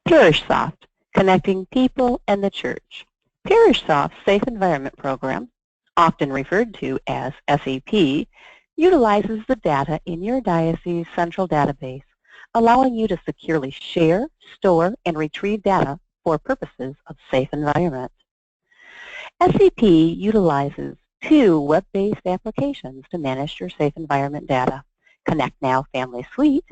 ParishSoft, Connecting People and the Church. ParishSoft's Safe Environment Program, often referred to as SEP, utilizes the data in your diocese's central database, allowing you to securely share, store, and retrieve data for purposes of safe environment. SEP utilizes two web-based applications to manage your safe environment data, Connect Now Family Suite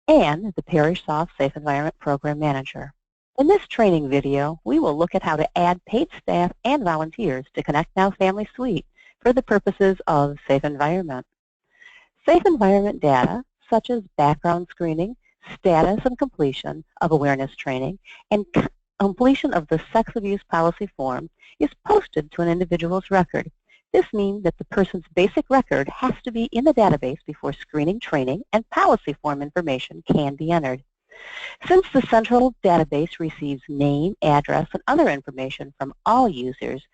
and the ParishSoft Safe Environment Program Manager. In this training video, we will look at how to add paid staff and volunteers to Connect Now Family Suite for the purposes of safe environment. Safe environment data, such as background screening, status and completion of awareness training, and completion of the sex abuse policy form, is posted to an individual's record. This means that the person's basic record has to be in the database before screening, training, and policy form information can be entered. Since the central database receives name, address, and other information from all users,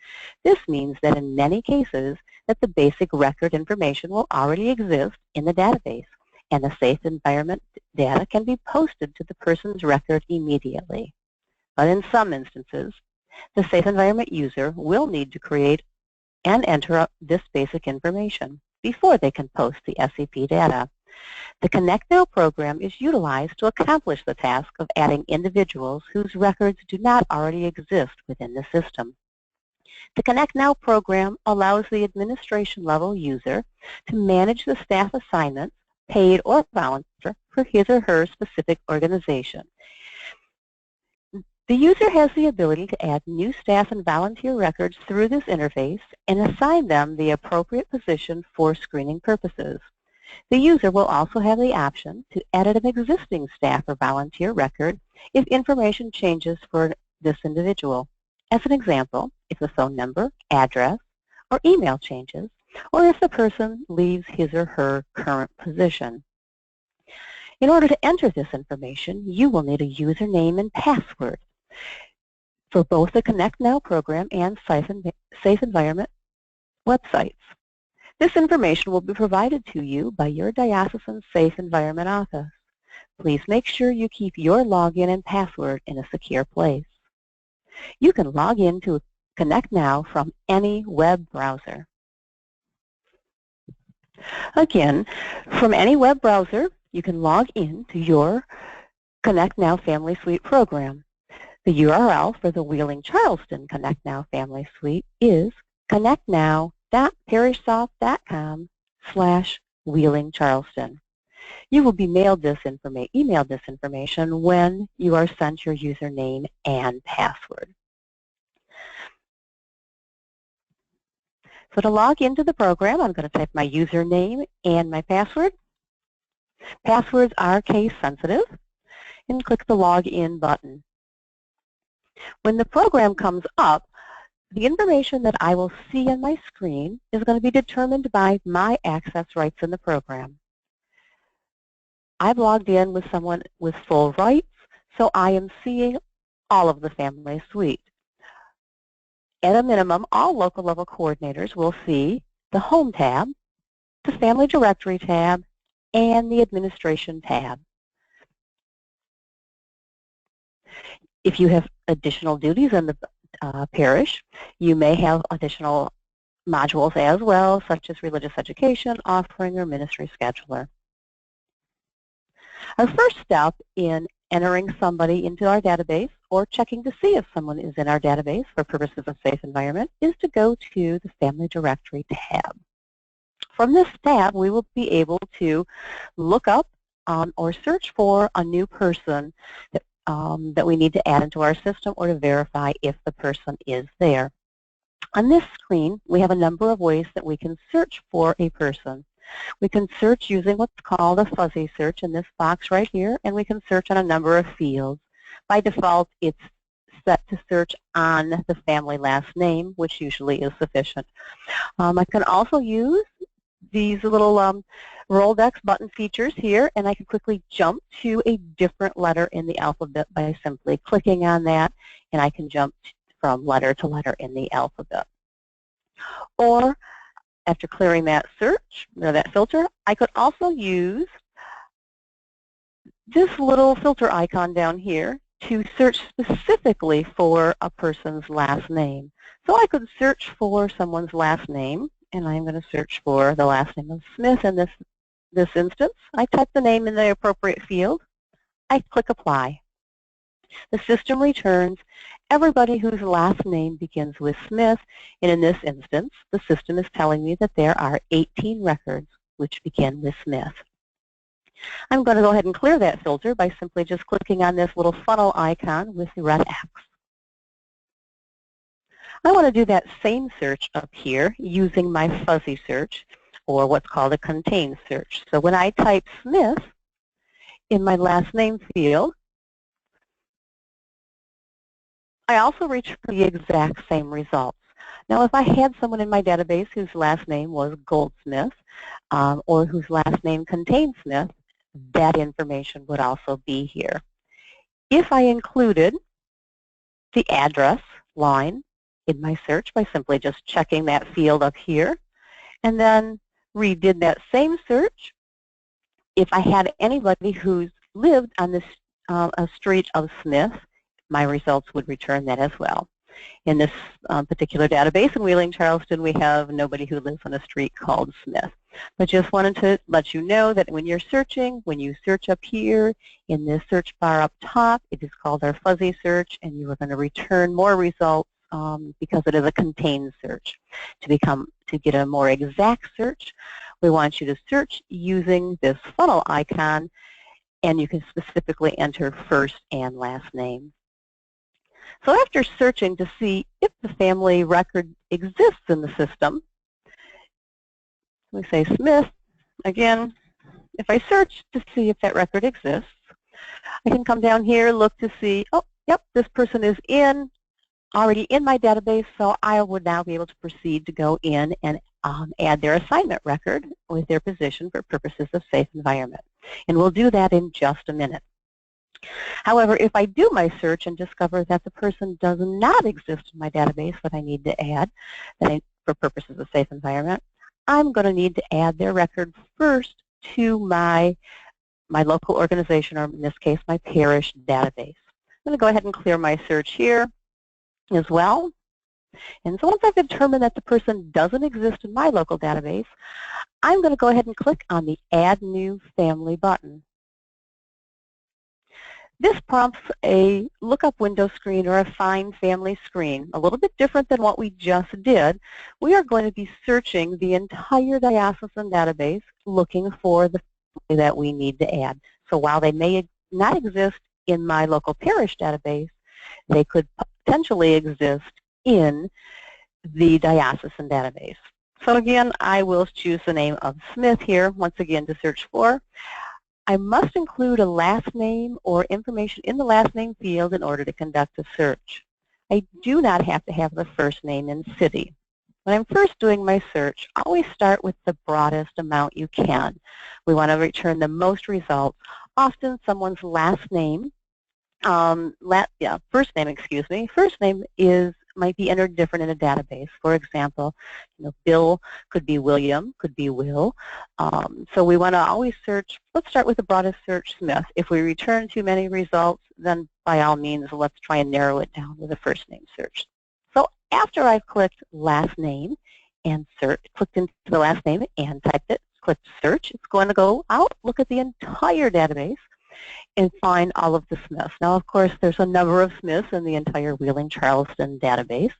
this means that in many cases that the basic record information will already exist in the database, and the safe environment data can be posted to the person's record immediately. But in some instances, the safe environment user will need to create and enter this basic information before they can post the SEP data. The Connect Now program is utilized to accomplish the task of adding individuals whose records do not already exist within the system. The Connect Now program allows the administration level user to manage the staff assignments, paid or volunteer, for his or her specific organization. The user has the ability to add new staff and volunteer records through this interface and assign them the appropriate position for screening purposes. The user will also have the option to edit an existing staff or volunteer record if information changes for this individual. As an example, if the phone number, address, or email changes, or if the person leaves his or her current position. In order to enter this information, you will need a username and password for both the Connect Now program and Safe Environment websites. This information will be provided to you by your diocesan Safe Environment office. Please make sure you keep your login and password in a secure place. You can log in to Connect Now from any web browser. Again, from any web browser, you can log in to your Connect Now Family Suite program. The URL for the Wheeling-Charleston Connect Now Family Suite is connectnow.parishsoft.com/Wheeling-Charleston. You will be emailed this information when you are sent your username and password. So to log into the program, I'm going to type my username and my password. Passwords are case sensitive, and click the Login button. When the program comes up, the information that I will see on my screen is going to be determined by my access rights in the program. I've logged in with someone with full rights, so I am seeing all of the family suite. At a minimum, all local level coordinators will see the Home tab, the Family Directory tab, and the Administration tab. If you have additional duties in the parish, you may have additional modules as well, such as religious education, offering, or ministry scheduler. Our first step in entering somebody into our database or checking to see if someone is in our database for purposes of safe environment is to go to the Family Directory tab. From this tab, we will be able to look up or search for a new person that we need to add into our system or to verify if the person is there. On this screen, we have a number of ways that we can search for a person. We can search using what's called a fuzzy search in this box right here, and we can search on a number of fields. By default, it's set to search on the family last name, which usually is sufficient. I can also use these little Rolodex button features here, and I can quickly jump to a different letter in the alphabet by simply clicking on that, and I can jump from letter to letter in the alphabet. Or after clearing that search, or that filter, I could also use this little filter icon down here to search specifically for a person's last name. So I could search for someone's last name, and I'm going to search for the last name of Smith in this instance. I type the name in the appropriate field. I click Apply. The system returns everybody whose last name begins with Smith, and in this instance, the system is telling me that there are 18 records which begin with Smith. I'm going to go ahead and clear that filter by simply just clicking on this little funnel icon with the red X. I want to do that same search up here using my fuzzy search, or what's called a contain search. So when I type Smith in my last name field, I also reach for the exact same results. Now, if I had someone in my database whose last name was Goldsmith, or whose last name contained Smith, that information would also be here. If I included the address line in my search by simply just checking that field up here, and then redid that same search, if I had anybody who's lived on this a street of Smith, my results would return that as well. In this particular database in Wheeling, Charleston, we have nobody who lives on a street called Smith. But just wanted to let you know that when you're searching, when you search up here in this search bar up top, it is called our fuzzy search, and you are going to return more results because it is a contained search. To get a more exact search, we want you to search using this funnel icon, and you can specifically enter first and last name. So after searching to see if the family record exists in the system, we say Smith. Again, if I search to see if that record exists, I can come down here, look to see, oh, yep, this person is already in my database, so I would now be able to proceed to go in and add their assignment record with their position for purposes of safe environment. And we'll do that in just a minute. However, if I do my search and discover that the person does not exist in my database that I need to add for purposes of safe environment, I'm going to need to add their record first to my local organization, or in this case, my parish database. I'm going to go ahead and clear my search here as well. And so once I've determined that the person doesn't exist in my local database, I'm going to go ahead and click on the Add New Family button. This prompts a lookup window screen or a Find Family screen, a little bit different than what we just did. We are going to be searching the entire diocesan database looking for the family that we need to add. So while they may not exist in my local parish database, they could potentially exist in the diocesan database. So again, I will choose the name of Smith here, once again, to search for. I must include a last name or information in the last name field in order to conduct a search. I do not have to have the first name and city. When I'm first doing my search, always start with the broadest amount you can. We want to return the most results. Often someone's last name, first name might be entered different in a database. For example, Bill could be William, could be Will. So we want to always search. Let's start with the broadest search, Smith. If we return too many results, then by all means, let's try and narrow it down with a first name search. So after I've clicked last name and clicked into the last name and typed it, clicked search, it's going to go out, look at the entire database, and find all of the Smiths. Now, of course, there's a number of Smiths in the entire Wheeling-Charleston database.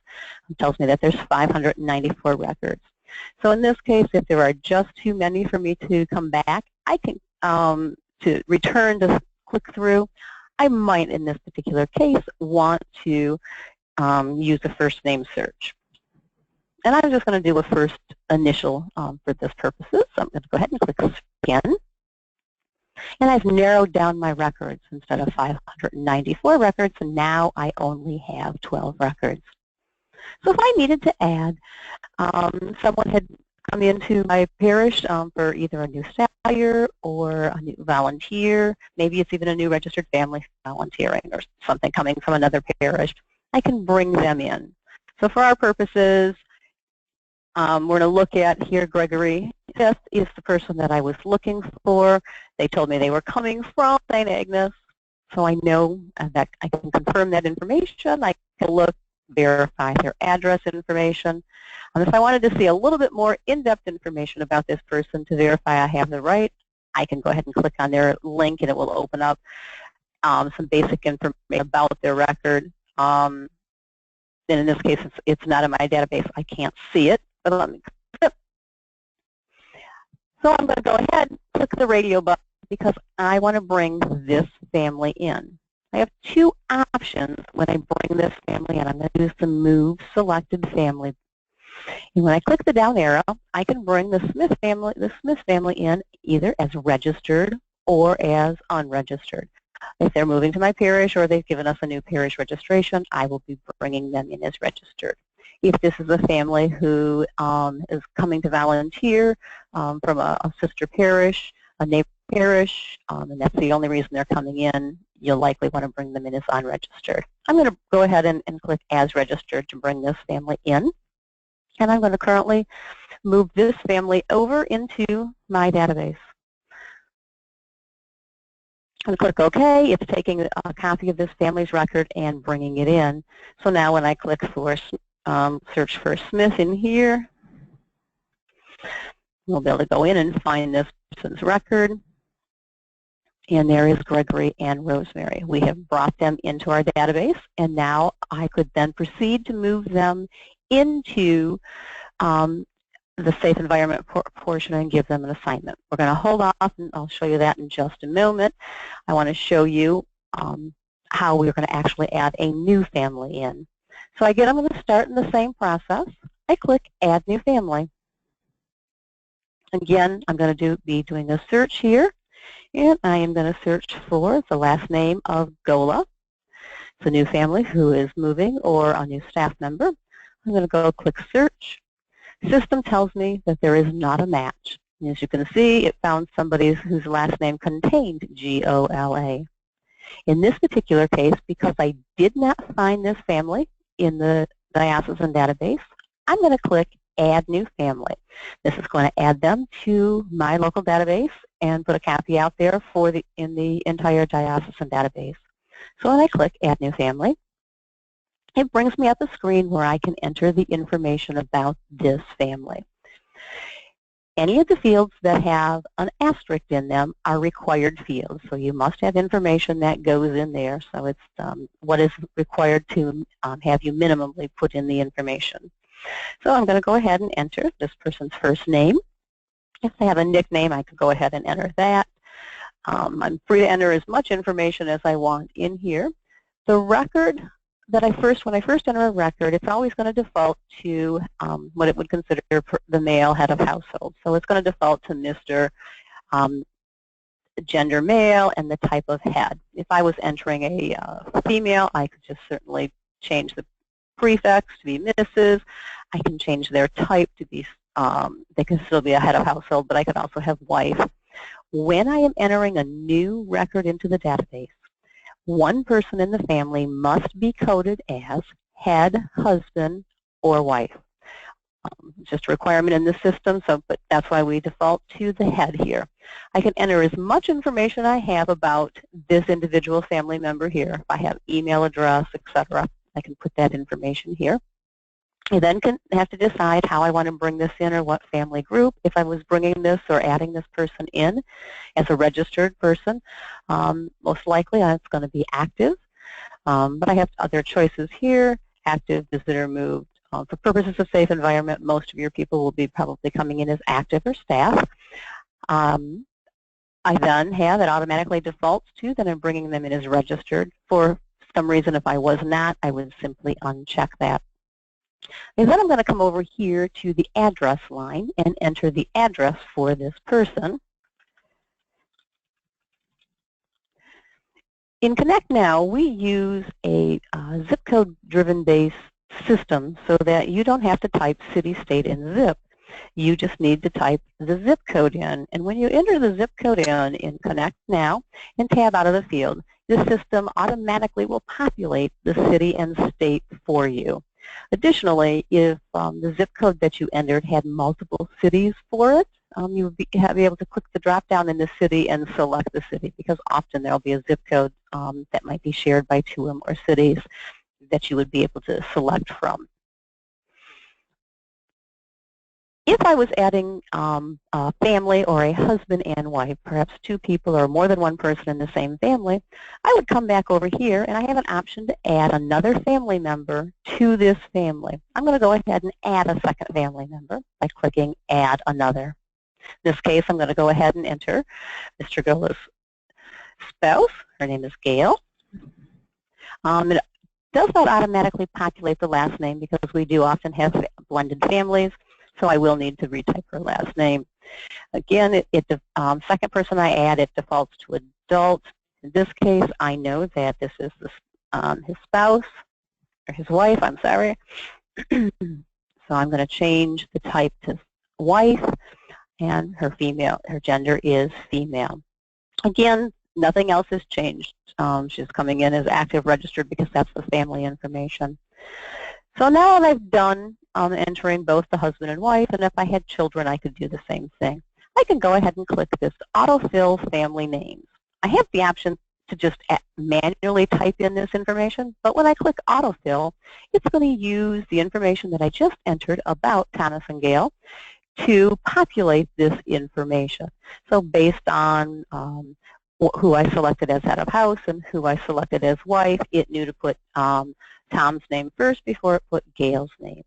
It tells me that there's 594 records. So in this case, if there are just too many for me to come back, I can, to return to click through, I might, in this particular case, want to use a first name search. And I'm just going to do a first initial for this purposes. So I'm going to go ahead and click again. And I've narrowed down my records. Instead of 594 records, and now I only have 12 records. So if I needed to add, someone had come into my parish for either a new staff hire or a new volunteer, maybe it's even a new registered family volunteering or something coming from another parish, I can bring them in. So for our purposes, we're going to look at here Gregory Fifth is the person that I was looking for. They told me they were coming from St. Agnes. so I know that I can confirm that information. I can look, verify their address information. If I wanted to see a little bit more in-depth information about this person to verify I have the right, I can go ahead and click on their link and it will open up some basic information about their record. And in this case, it's not in my database. I can't see it, but let me click it. So I'm going to go ahead and click the radio button because I want to bring this family in. I have two options when I bring this family in. I'm going to use the Move Selected Family. And when I click the down arrow, I can bring the Smith family in either as registered or as unregistered. If they're moving to my parish or they've given us a new parish registration, I will be bringing them in as registered. If this is a family who is coming to volunteer from a sister parish, a neighbor parish, and that's the only reason they're coming in, you'll likely want to bring them in as unregistered. I'm going to go ahead and click as registered to bring this family in. And I'm going to currently move this family over into my database. I'm going to click OK. It's taking a copy of this family's record and bringing it in. So now when I click for search for Smith in here, we'll be able to go in and find this person's record. And there is Gregory and Rosemary. We have brought them into our database, and now I could then proceed to move them into the safe environment portion and give them an assignment. We're going to hold off, and I'll show you that in just a moment. I want to show you how we're going to actually add a new family in. So again, I'm going to start in the same process. I click Add New Family. Again, I'm going to be doing a search here, and I am going to search for the last name of Gola. It's a new family who is moving or a new staff member. I'm going to go click Search. System tells me that there is not a match. And as you can see, it found somebody whose last name contained G-O-L-A. In this particular case, because I did not find this family in the diocesan database, I'm going to click Add New Family. This is going to add them to my local database and put a copy out there in the entire diocesan database. So when I click Add New Family, it brings me up a screen where I can enter the information about this family. Any of the fields that have an asterisk in them are required fields, so you must have information that goes in there. So it's what is required to have you minimally put in the information. So I'm going to go ahead and enter this person's first name. If they have a nickname, I could go ahead and enter that. I'm free to enter as much information as I want in here. The record that when I first enter a record, it's always going to default to what it would consider the male head of household. So it's going to default to Mr. Gender male and the type of head. If I was entering a female, I could just certainly change the prefix to be Mrs. I can change their type to be, they can still be a head of household, but I could also have wife. When I am entering a new record into the database, one person in the family must be coded as head, husband, or wife. Just a requirement in the system, but that's why we default to the head here. I can enter as much information I have about this individual family member here. If I have email address, etc., I can put that information here. I then have to decide how I want to bring this in or what family group. If I was bringing this or adding this person in as a registered person, most likely it's going to be active. But I have other choices here, active, visitor, moved. For purposes of safe environment, most of your people will be probably coming in as active or staff. I then have it automatically defaults to, then I'm bringing them in as registered. For some reason, if I was not, I would simply uncheck that. And then I'm going to come over here to the address line and enter the address for this person. In Connect Now, we use a zip code driven based system so that you don't have to type city, state, and zip. You just need to type the zip code in. And when you enter the zip code in Connect Now and tab out of the field, the system automatically will populate the city and state for you. Additionally, if the zip code that you entered had multiple cities for it, you would be able to click the drop-down in the city and select the city, because often there will be a zip code that might be shared by 2 or more cities that you would be able to select from. If I was adding a family or a husband and wife, perhaps 2 people or more than 1 person in the same family, I would come back over here and I have an option to add another family member to this family. I'm going to go ahead and add a second family member by clicking Add Another. In this case, I'm going to go ahead and enter Mr. Gola's spouse. Her name is Gail. It does not automatically populate the last name because we do often have blended families, so I will need to retype her last name. Again, the second person I add, it defaults to adult. In this case, I know that this is his spouse, or his wife, I'm sorry. So I'm going to change the type to wife, and her gender is female. Again, nothing else has changed. She's coming in as active registered because that's the family information. So now that I've done entering both the husband and wife, and if I had children, I could do the same thing. I can go ahead and click this Autofill Family Names. I have the option to just manually type in this information, but when I click Autofill, it's going to use the information that I just entered about Thomas and Gail to populate this information. So based on who I selected as head of house and who I selected as wife, it knew to put Tom's name first before it put Gail's name.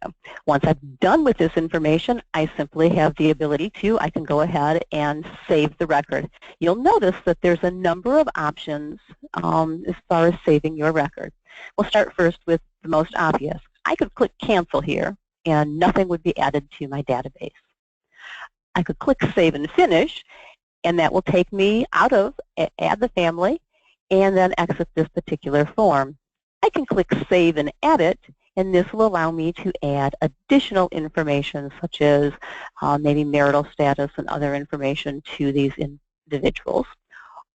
So once I'm done with this information, I simply have the ability I can go ahead and save the record. You'll notice that there's a number of options as far as saving your record. We'll start first with the most obvious. I could click Cancel here, and nothing would be added to my database. I could click Save and Finish, and that will take me out of Add the Family, and then exit this particular form. I can click Save and Edit, and this will allow me to add additional information such as maybe marital status and other information to these individuals.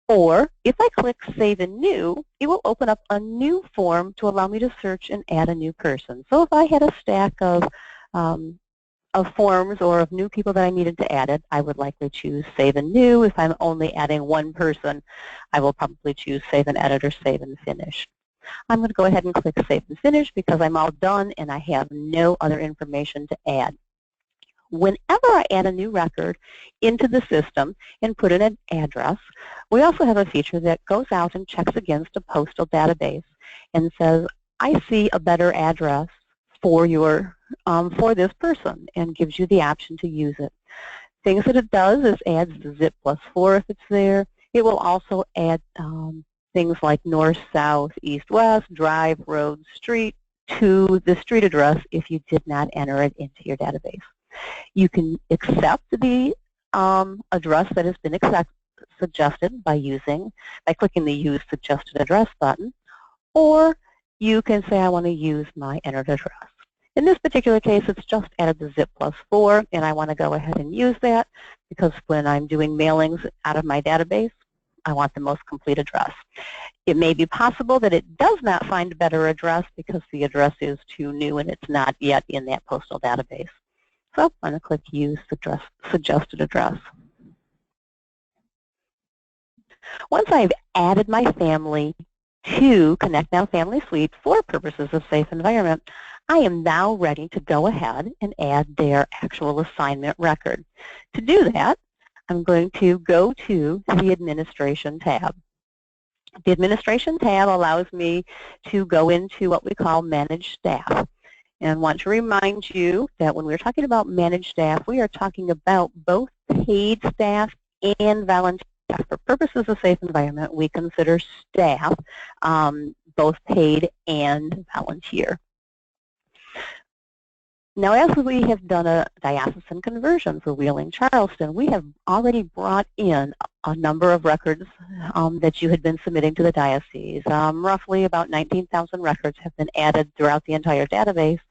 Or if I click Save and New, it will open up a new form to allow me to search and add a new person. So if I had a stack of forms or of new people that I needed to add it, I would likely choose Save and New. If I'm only adding one person, I will probably choose Save and Edit or Save and Finish. I'm going to go ahead and click Save and Finish because I'm all done and I have no other information to add. Whenever I add a new record into the system and put in an address, we also have a feature that goes out and checks against a postal database and says, I see a better address for this person, and gives you the option to use it. Things that it does is adds the zip +4 if it's there. It will also add things like north, south, east, west, drive, road, street to the street address if you did not enter it into your database. You can accept the address that has been suggested by clicking the Use Suggested Address button, or you can say I want to use my entered address. In this particular case, it's just added the zip +4, and I want to go ahead and use that because when I'm doing mailings out of my database, I want the most complete address. It may be possible that it does not find a better address because the address is too new and it's not yet in that postal database. So I'm going to click Use Suggested Address. Once I've added my family to Connect Now Family Suite for purposes of Safe Environment, I am now ready to go ahead and add their actual assignment record. To do that, I'm going to go to the Administration tab. The Administration tab allows me to go into what we call Manage Staff. And I want to remind you that when we're talking about managed staff, we are talking about both paid staff and volunteer staff. For purposes of Safe Environment, we consider staff both paid and volunteer. Now, as we have done a diocesan conversion for Wheeling Charleston, we have already brought in a number of records that you had been submitting to the diocese. Roughly about 19,000 records have been added throughout the entire database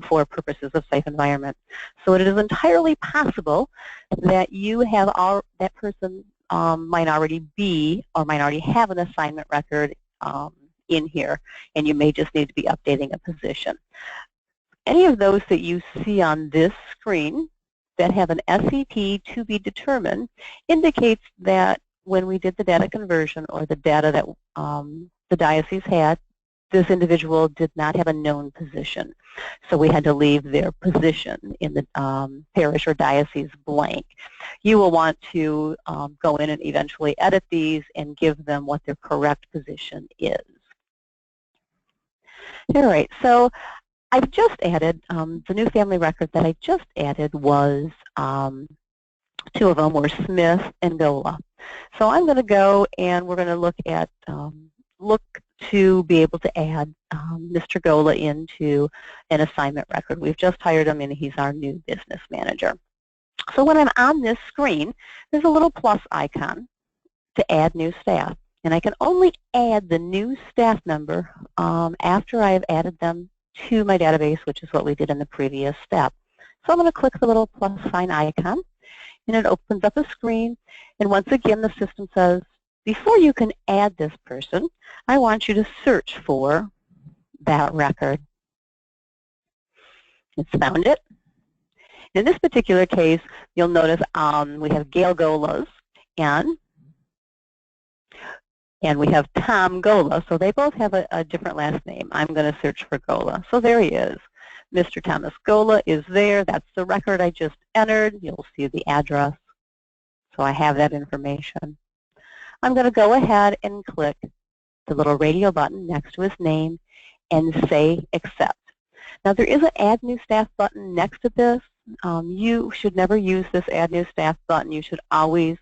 for purposes of Safe Environment. So it is entirely possible that you have that person might already be or might already have an assignment record in here, and you may just need to be updating a position. Any of those that you see on this screen that have an SEP to be determined indicates that when we did the data conversion or the data that the diocese had, this individual did not have a known position. So we had to leave their position in the parish or diocese blank. You will want to go in and eventually edit these and give them what their correct position is. All right, so I've just added, the new family record that I just added was, two of them were Smith and Gola. So I'm going to go and we're going to look at, look to be able to add Mr. Gola into an assignment record. We've just hired him and he's our new business manager. So when I'm on this screen, there's a little plus icon to add new staff. And I can only add the new staff member after I've added them to my database, which is what we did in the previous step. So I'm going to click the little plus sign icon, and it opens up a screen. And once again, the system says, before you can add this person, I want you to search for that record. It's found it. In this particular case, you'll notice we have Gail Golas and we have Tom Gola, so they both have a different last name. I'm going to search for Gola. So there he is. Mr. Thomas Gola is there. That's the record I just entered. You'll see the address. So I have that information. I'm going to go ahead and click the little radio button next to his name and say accept. Now there is an add new staff button next to this. You should never use this add new staff button. You should always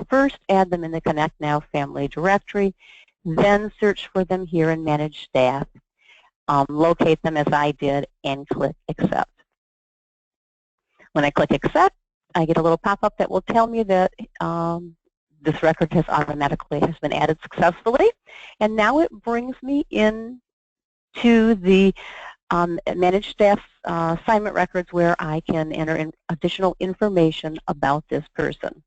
first add them in the Connect Now family directory, then search for them here in Manage Staff, locate them as I did, and click Accept. When I click Accept, I get a little pop-up that will tell me that this record has been added successfully, and now it brings me in to the Manage Staff assignment records where I can enter in additional information about this person.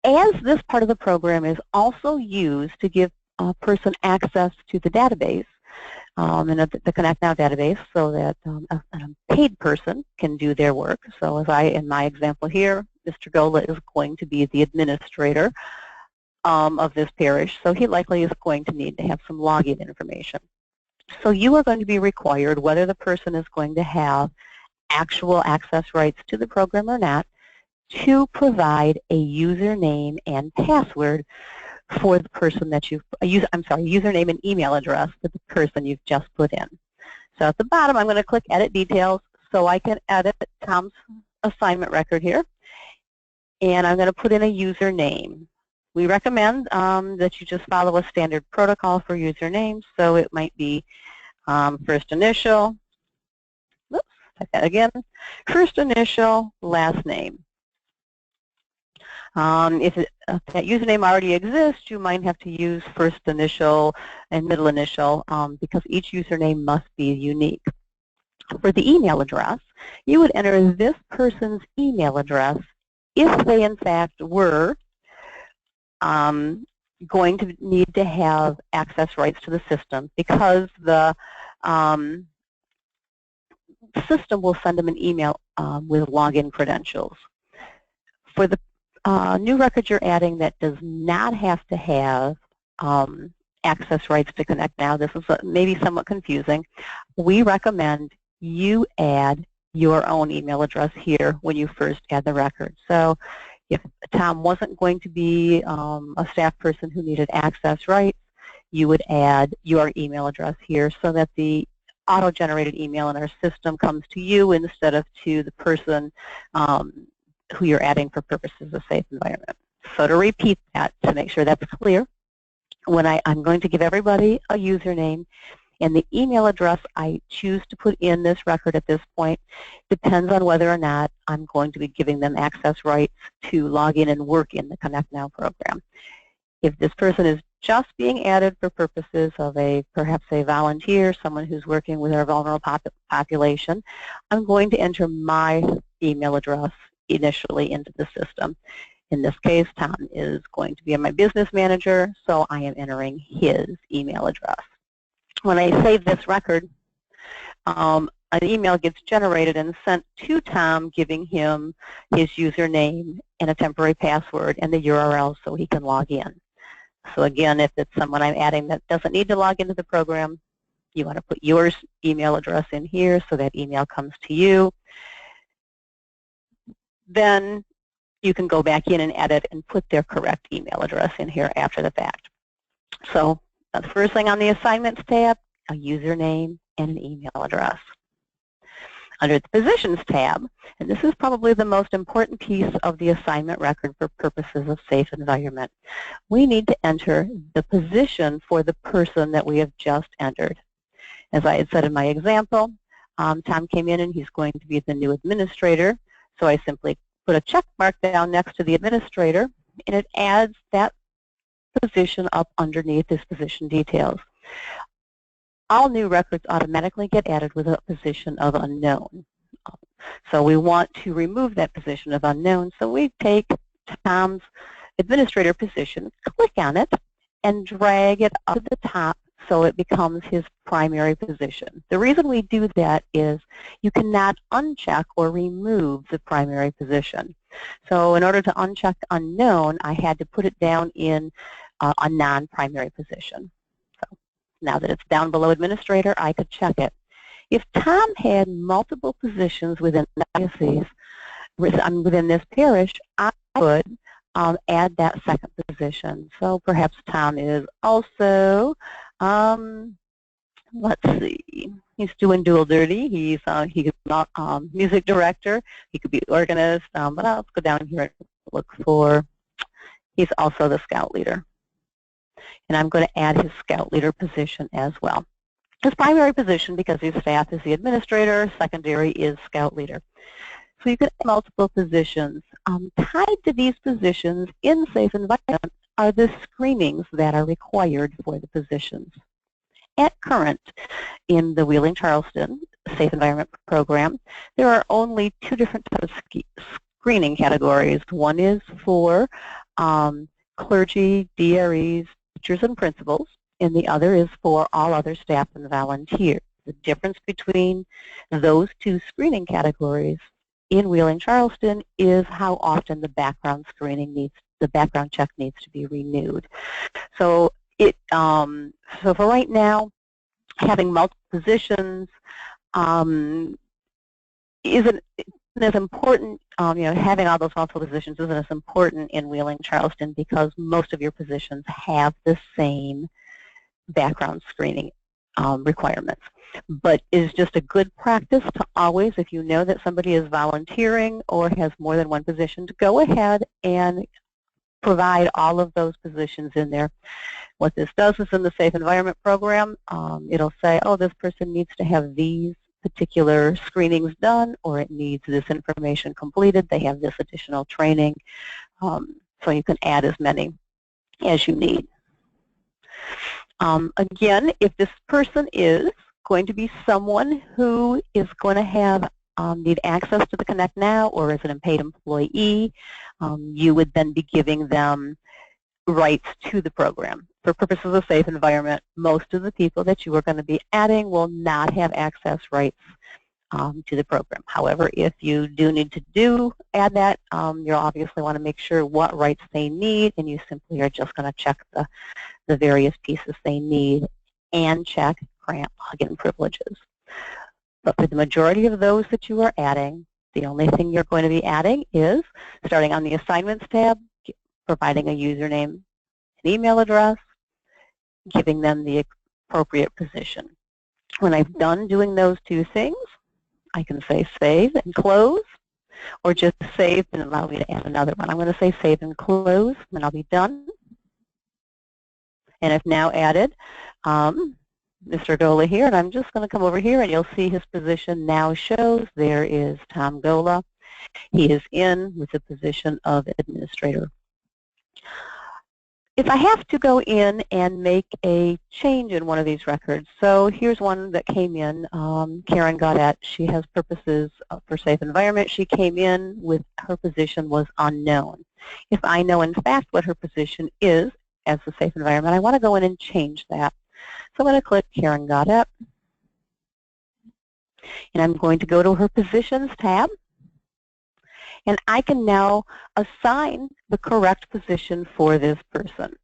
As this part of the program is also used to give a person access to the database, and the Connect Now database, so that a paid person can do their work. So as in my example here, Mr. Gola is going to be the administrator of this parish, so he likely is going to need to have some login information. So you are going to be required, whether the person is going to have actual access rights to the program or not, to provide a username and password for the person that username and email address for the person you've just put in. So at the bottom, I'm going to click Edit Details so I can edit Tom's assignment record here. And I'm going to put in a username. We recommend that you just follow a standard protocol for usernames, so it might be first initial, oops, type that again, first initial, last name. If that username already exists, you might have to use first initial and middle initial because each username must be unique. For the email address, you would enter this person's email address if they in fact were going to need to have access rights to the system, because the system will send them an email with login credentials. For the new record you're adding that does not have to have access rights to Connect Now, this is maybe somewhat confusing. We recommend you add your own email address here when you first add the record. So if Tom wasn't going to be a staff person who needed access rights, you would add your email address here so that the auto-generated email in our system comes to you instead of to the person who you're adding for purposes of safe environment. So to repeat that, to make sure that's clear, when I'm going to give everybody a username, and the email address I choose to put in this record at this point depends on whether or not I'm going to be giving them access rights to log in and work in the Connect Now program. If this person is just being added for purposes of perhaps a volunteer, someone who's working with our vulnerable population, I'm going to enter my email address initially into the system. In this case, Tom is going to be my business manager, so I am entering his email address. When I save this record, an email gets generated and sent to Tom, giving him his username and a temporary password and the URL so he can log in. So again, if it's someone I'm adding that doesn't need to log into the program, you want to put your email address in here so that email comes to you. Then you can go back in and edit and put their correct email address in here after the fact. So the first thing on the Assignments tab, a username and an email address. Under the Positions tab, and this is probably the most important piece of the assignment record for purposes of safe environment, we need to enter the position for the person that we have just entered. As I had said in my example, Tom came in and he's going to be the new administrator, so I simply put a check mark down next to the administrator, and it adds that position up underneath his position details. All new records automatically get added with a position of unknown. So we want to remove that position of unknown, so we take Tom's administrator position, click on it, and drag it up to the top so it becomes his primary position. The reason we do that is you cannot uncheck or remove the primary position. So in order to uncheck unknown, I had to put it down in a non-primary position. So now that it's down below administrator, I could check it. If Tom had multiple positions within the diocese, within this parish, I would add that second position. So perhaps Tom is also, let's see, he's doing dual duty. He could be music director, he could be organist, but let's go down here and look for, he's also the scout leader. And I'm going to add his scout leader position as well. His primary position, because his staff, is the administrator, secondary is scout leader. So you can add multiple positions. Tied to these positions in safe environment are the screenings that are required for the positions. At current, in the Wheeling-Charleston Safe Environment Program, there are only two different types of screening categories. One is for clergy, DREs, teachers and principals, and the other is for all other staff and volunteers. The difference between those two screening categories in Wheeling-Charleston is how often the background check needs to be renewed. So so for right now, having multiple positions isn't as important. Having all those multiple positions isn't as important in Wheeling-Charleston because most of your positions have the same background screening requirements. But it is just a good practice to always, if you know that somebody is volunteering or has more than one position, to go ahead and provide all of those positions in there. What this does is in the Safe Environment Program, it'll say, oh, this person needs to have these particular screenings done, or it needs this information completed. They have this additional training. So you can add as many as you need. Again, if this person is going to be someone who is going to have need access to the Connect Now or is an unpaid employee, you would then be giving them rights to the program. For purposes of safe environment, most of the people that you are going to be adding will not have access rights to the program. However, if you do need to add that, you'll obviously want to make sure what rights they need, and you simply are just going to check the various pieces they need and check grant login privileges. But for the majority of those that you are adding, the only thing you're going to be adding is, starting on the Assignments tab, providing a username and email address, giving them the appropriate position. When I've done doing those two things, I can say save and close, or just save and allow me to add another one. I'm going to say save and close, and I'll be done. And I've now added Mr. Gola here, and I'm just going to come over here, and you'll see his position now shows. There is Tom Gola. He is in with the position of administrator. If I have to go in and make a change in one of these records, so here's one that came in, Karen Gaudette. She has purposes for safe environment. She came in with her position was unknown. If I know in fact what her position is as a safe environment, I want to go in and change that. So I'm going to click Karen got it, and I'm going to go to her Positions tab, and I can now assign the correct position for this person.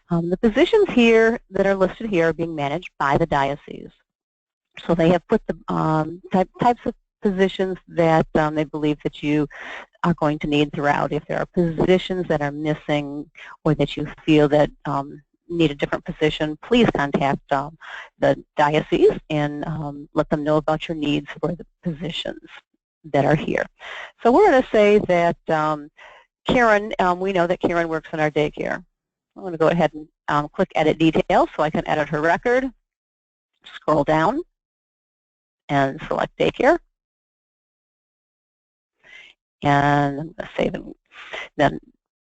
The positions here that are listed here are being managed by the diocese. So they have put the types of positions that they believe that you are going to need throughout. If there are positions that are missing or that you feel that need a different position, please contact the diocese and let them know about your needs for the positions that are here. So we're going to say that Karen, we know that Karen works in our daycare. I'm going to go ahead and click Edit Details so I can edit her record. Scroll down and select Daycare. And I'm going to save and then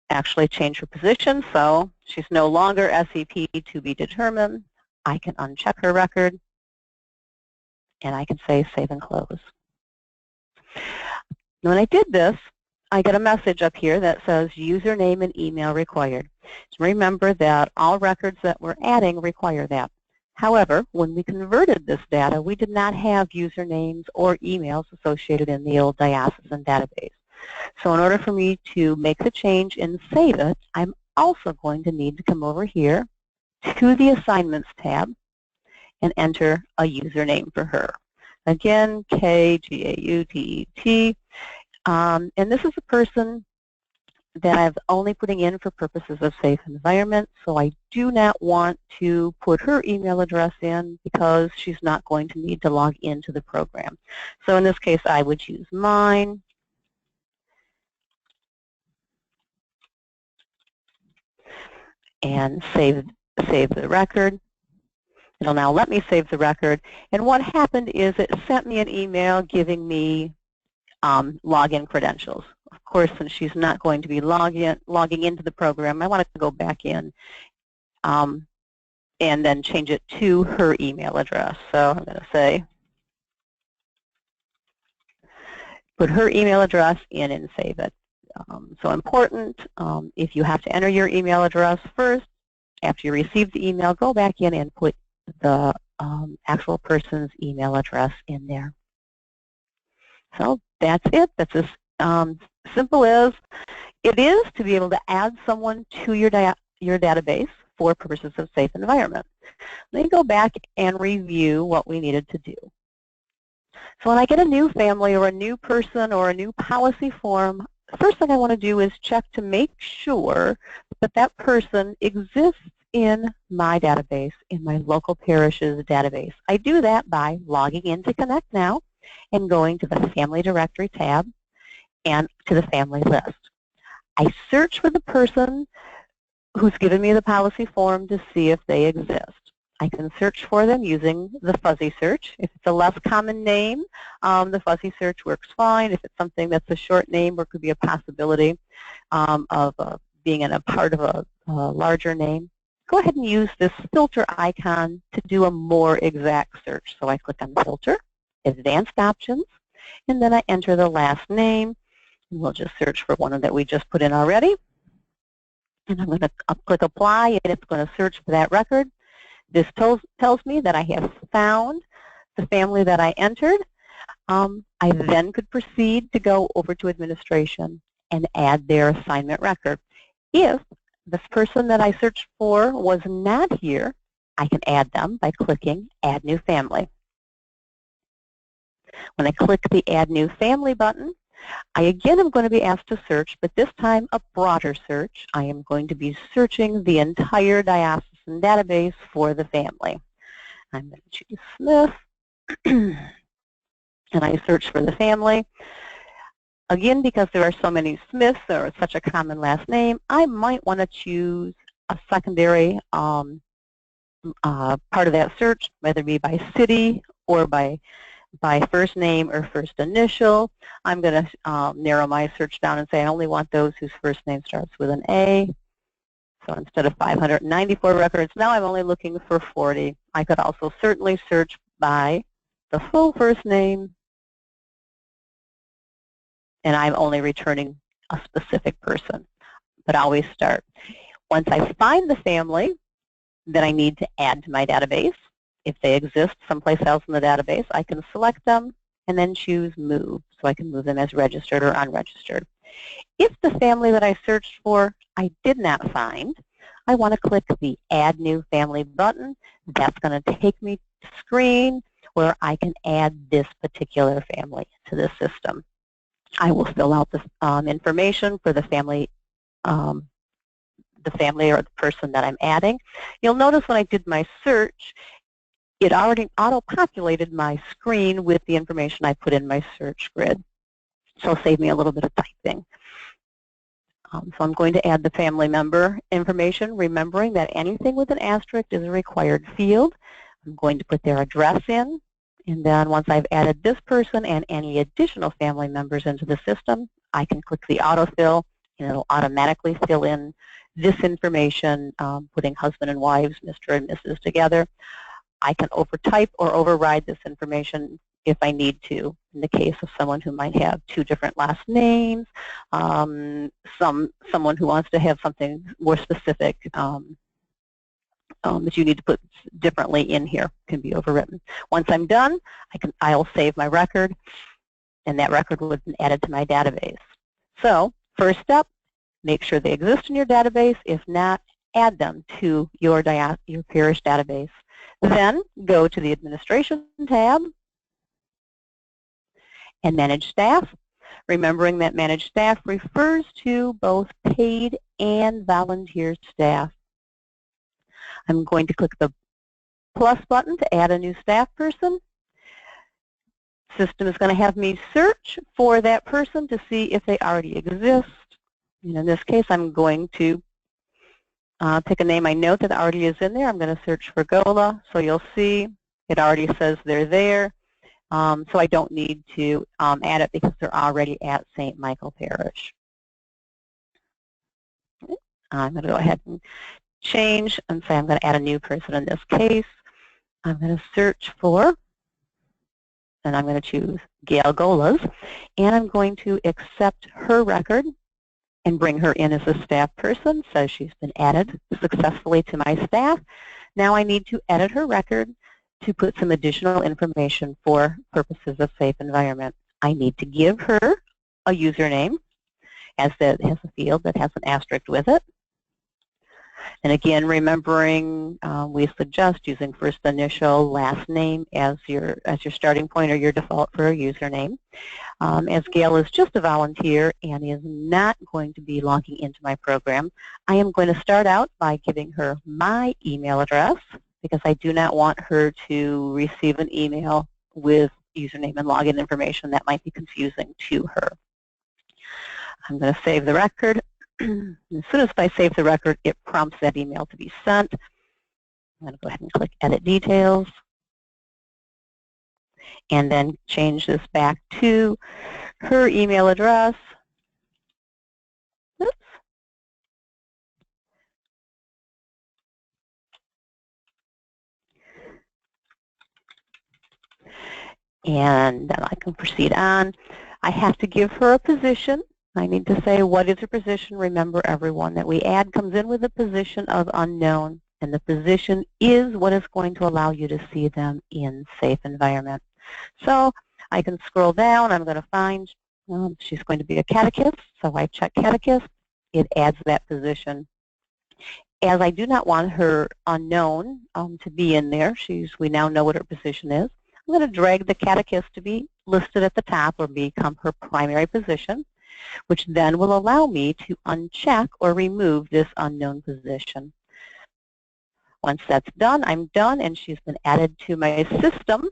actually change her position. So she's no longer SEP to be determined. I can uncheck her record, and I can say Save and Close. When I did this, I get a message up here that says username and email required. So remember that all records that we're adding require that. However, when we converted this data, we did not have usernames or emails associated in the old diocesan database. So in order for me to make the change and save it, I'm also going to need to come over here to the Assignments tab and enter a username for her. Again, KGAUTET. And this is a person that I'm only putting in for purposes of safe environment, so I do not want to put her email address in because she's not going to need to log into the program. So in this case, I would use mine. And save the record. It'll now let me save the record. And what happened is it sent me an email giving me login credentials. Of course, since she's not going to be logging into the program, I want to go back in and then change it to her email address. So I'm going to say, put her email address in and save it. So important, if you have to enter your email address first, after you receive the email, go back in and put the actual person's email address in there. So that's it. That's as simple as it is to be able to add someone to your database for purposes of safe environment. Let me go back and review what we needed to do. So when I get a new family or a new person or a new policy form, the first thing I want to do is check to make sure that that person exists in my database, in my local parishes database. I do that by logging into Connect Now and going to the Family Directory tab and to the family list. I search for the person who's given me the policy form to see if they exist. I can search for them using the fuzzy search. If it's a less common name, the fuzzy search works fine. If it's something that's a short name or could be a possibility of being in a part of a larger name, go ahead and use this filter icon to do a more exact search. So I click on Filter, Advanced Options, and then I enter the last name. And we'll just search for one that we just put in already. And I'm going to click Apply, and it's going to search for that record. This tells me that I have found the family that I entered. I then could proceed to go over to administration and add their assignment record. If this person that I searched for was not here, I can add them by clicking Add New Family. When I click the Add New Family button, I again am going to be asked to search, but this time a broader search. I am going to be searching the entire diocesan database for the family. I'm going to choose Smith, and I search for the family. Again, because there are so many Smiths or such a common last name, I might want to choose a secondary part of that search, whether it be by city or by first name or first initial. I'm going to narrow my search down and say I only want those whose first name starts with an A. So instead of 594 records, now I'm only looking for 40. I could also certainly search by the full first name, and I'm only returning a specific person. but always start. Once I find the family that I need to add to my database, if they exist someplace else in the database, I can select them and then choose Move, so I can move them as registered or unregistered. If the family that I searched for I did not find, I want to click the Add New Family button. That's going to take me to the screen where I can add this particular family to the system. I will fill out the information for the family or the person that I'm adding. You'll notice when I did my search, it already auto-populated my screen with the information I put in my search grid. So it'll save me a little bit of typing. So I'm going to add the family member information, remembering that anything with an asterisk is a required field. I'm going to put their address in, and then once I've added this person and any additional family members into the system, I can click the autofill, and it'll automatically fill in this information, putting husband and wives, Mr. and Mrs. together. I can overtype or override this information if I need to, in the case of someone who might have two different last names, someone who wants to have something more specific that you need to put differently in here can be overwritten. Once I'm done, I'll save my record, and that record will be added to my database. So first step, make sure they exist in your database. If not, add them to your parish database. Then go to the Administration tab and Manage Staff, remembering that Manage Staff refers to both paid and volunteer staff. I'm going to click the plus button to add a new staff person. System is going to have me search for that person to see if they already exist. And in this case, I'm going to pick a name I know that already is in there. I'm going to search for Gola, so you'll see it already says they're there. So I don't need to add it because they're already at St. Michael Parish. I'm going to go ahead and change and say I'm going to add a new person in this case. I'm going to search for, and I'm going to choose Gail Golas, and I'm going to accept her record and bring her in as a staff person, so she's been added successfully to my staff. Now I need to edit her record to put some additional information for purposes of safe environment. I need to give her a username, as it has a field that has an asterisk with it. And again, remembering we suggest using first initial, last name as your starting point or your default for a username. As Gail is just a volunteer and is not going to be logging into my program, I am going to start out by giving her my email address because I do not want her to receive an email with username and login information that might be confusing to her. I'm going to save the record. As soon as I save the record, it prompts that email to be sent. I'm going to go ahead and click Edit Details and then change this back to her email address. Oops. And then I can proceed on. I have to give her a position. I need to say, what is her position? Remember, everyone, that we add comes in with a position of unknown, and the position is what is going to allow you to see them in safe environment. So I can scroll down. I'm going to find she's going to be a catechist, so I check catechist. It adds that position. As I do not want her unknown to be in there, we now know what her position is. I'm going to drag the catechist to be listed at the top or become her primary position, which then will allow me to uncheck or remove this unknown position. Once that's done, I'm done, and she's been added to my system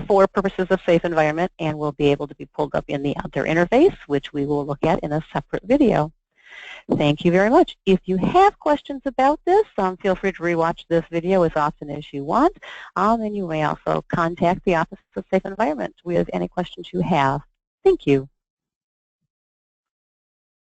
for purposes of safe environment and will be able to be pulled up in the other interface, which we will look at in a separate video. Thank you very much. If you have questions about this, feel free to rewatch this video as often as you want, and you may also contact the Office of Safe Environment with any questions you have. Thank you.